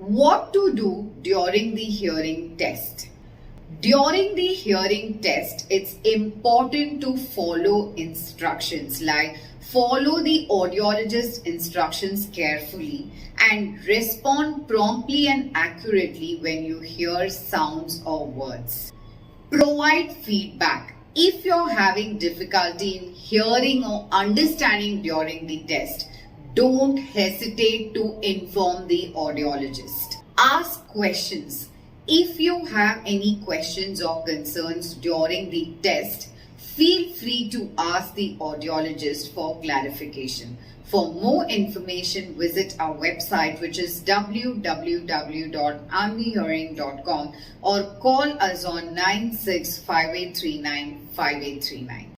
What to do during the hearing test? During the hearing test, it's important to follow instructions like follow the audiologist instructions carefully and respond promptly and accurately when you hear sounds or words. Provide feedback. If you're having difficulty in hearing or understanding during the test, don't hesitate to inform the audiologist. Ask questions. If you have any questions or concerns during the test, feel free to ask the audiologist for clarification. For more information, visit our website, which is www.aanvihearing.com, or call us on 9658395839.